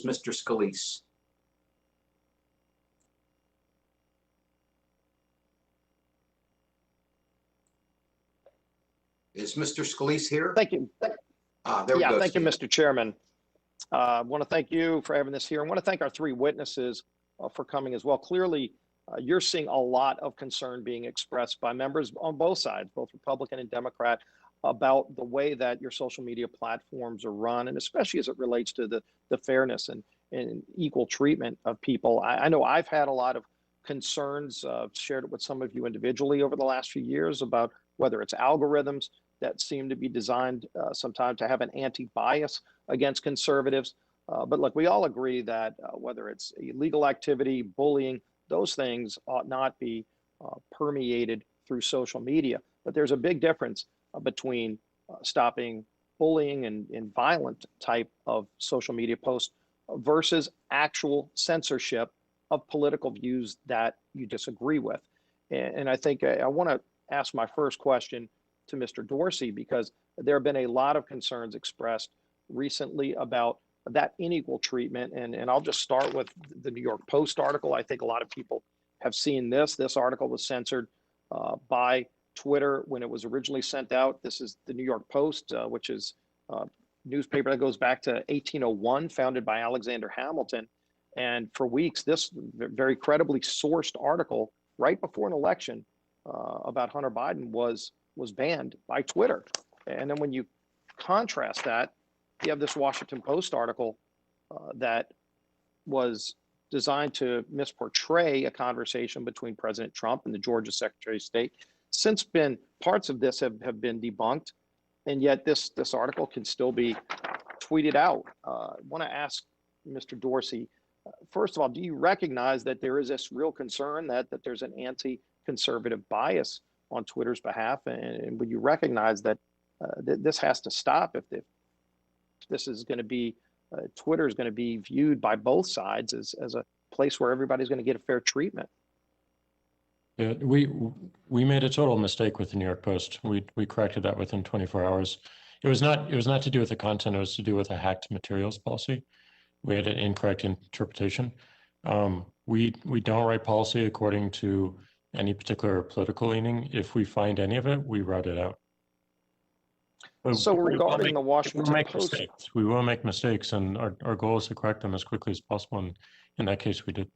Mr. Scalise. Is Mr. Scalise here? Thank you. There we go. Thank you, Steve. Mr. Chairman. I want to thank you for having this here. I want to thank our three witnesses for coming as well. Clearly, you're seeing a lot of concern being expressed by members on both sides, both Republican and Democrat, about the way that your social media platforms are run, and especially as it relates to the fairness and equal treatment of people. I know I've had a lot of concerns, shared it with some of you individually over the last few years about whether it's algorithms that seem to be designed sometimes to have an anti-bias against conservatives. But look, we all agree that whether it's illegal activity, bullying, those things ought not be permeated through social media. But there's a big difference between stopping bullying and violent type of social media posts versus actual censorship of political views that you disagree with. And I think I want to ask my first question to Mr. Dorsey, because there have been a lot of concerns expressed recently about that unequal treatment. And I'll just start with the New York Post article. I think a lot of people have seen this. This article was censored by Twitter when it was originally sent out. This is the New York Post, which is a newspaper that goes back to 1801, founded by Alexander Hamilton. And for weeks, this very credibly sourced article right before an election about Hunter Biden was banned by Twitter. And then when you contrast that, you have this Washington Post article that was designed to misportray a conversation between President Trump and the Georgia Secretary of State. Since parts of this have been debunked, and yet this article can still be tweeted out. I want to ask Mr. Dorsey, first of all, do you recognize that there is this real concern that there's an anti-conservative bias on Twitter's behalf, and would you recognize that this has to stop if this is going to be, Twitter is going to be viewed by both sides as a place where everybody's going to get a fair treatment? Yeah, we made a total mistake with the New York Post. We corrected that within 24 hours. It was not to do with the content. It was to do with a hacked materials policy. We had an incorrect interpretation. We don't write policy according to any particular political leaning. If we find any of it, we route it out. But so regarding the Washington Post, we will make mistakes, and our goal is to correct them as quickly as possible. And in that case, we did.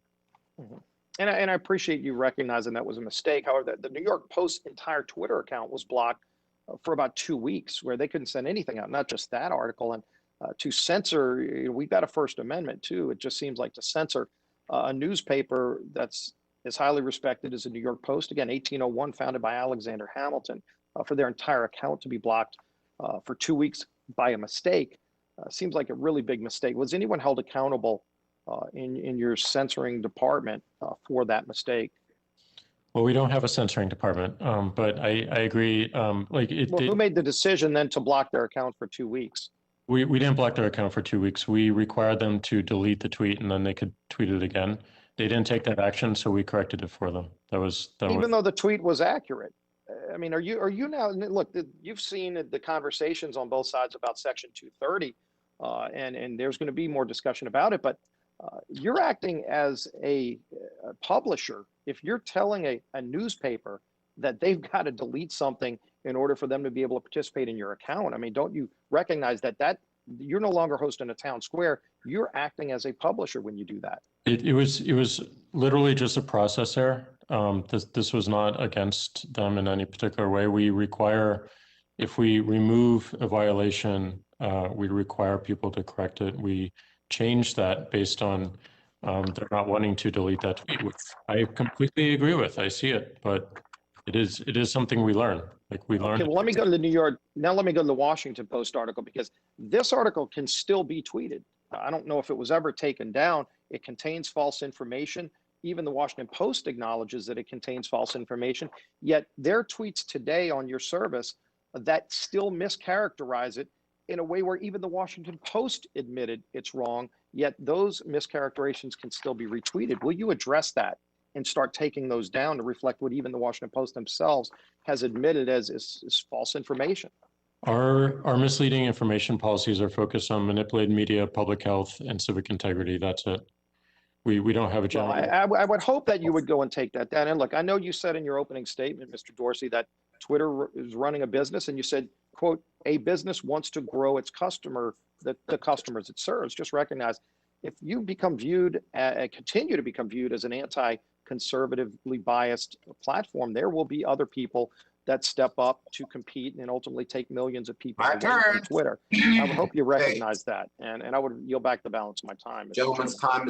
Mm-hmm. And I appreciate you recognizing that was a mistake. However, the New York Post's entire Twitter account was blocked for about 2 weeks, where they couldn't send anything out, not just that article. And to censor, we've got a First Amendment too. It just seems like to censor a newspaper that's as highly respected as the New York Post, again, 1801, founded by Alexander Hamilton, for their entire account to be blocked for 2 weeks by a mistake, seems like a really big mistake. Was anyone held accountable in your censoring department for that mistake? Well, we don't have a censoring department, but I agree. Who made the decision then to block their account for 2 weeks? We didn't block their account for 2 weeks. We required them to delete the tweet, and then they could tweet it again. They didn't take that action, so we corrected it for them. Even though the tweet was accurate. I mean, are you now, look, you've seen the conversations on both sides about Section 230, and there's going to be more discussion about it, but you're acting as a publisher. If you're telling a newspaper that they've got to delete something in order for them to be able to participate in your account, I mean, don't you recognize that you're no longer hosting a town square? You're acting as a publisher when you do that. It was literally just a process error. This was not against them in any particular way. We require, if we remove a violation, we require people to correct it. We change that based on they're not wanting to delete that tweet, which I completely agree with. I see it, but it is something we learn. Like we learn. Okay, well, let me go to the New York. Now let me go to the Washington Post article, because this article can still be tweeted. I don't know if it was ever taken down. It contains false information. Even the Washington Post acknowledges that it contains false information. Yet their tweets today on your service that still mischaracterize it in a way where even the Washington Post admitted it's wrong, yet those mischaracterizations can still be retweeted. Will you address that and start taking those down to reflect what even the Washington Post themselves has admitted as false information? Our misleading information policies are focused on manipulated media, public health, and civic integrity. That's it. We don't have a Well, general. I would hope that you would go and take that down. And look, I know you said in your opening statement, Mr. Dorsey, that Twitter is running a business, and you said, quote, a business wants to grow its customer, the customers it serves. Just recognize, if you become viewed, continue to become viewed as an anti-conservatively biased platform, there will be other people that step up to compete and ultimately take millions of people away from Twitter. I would hope you recognize that, and I would yield back the balance of my time. Mr. Gentleman's Chairman. time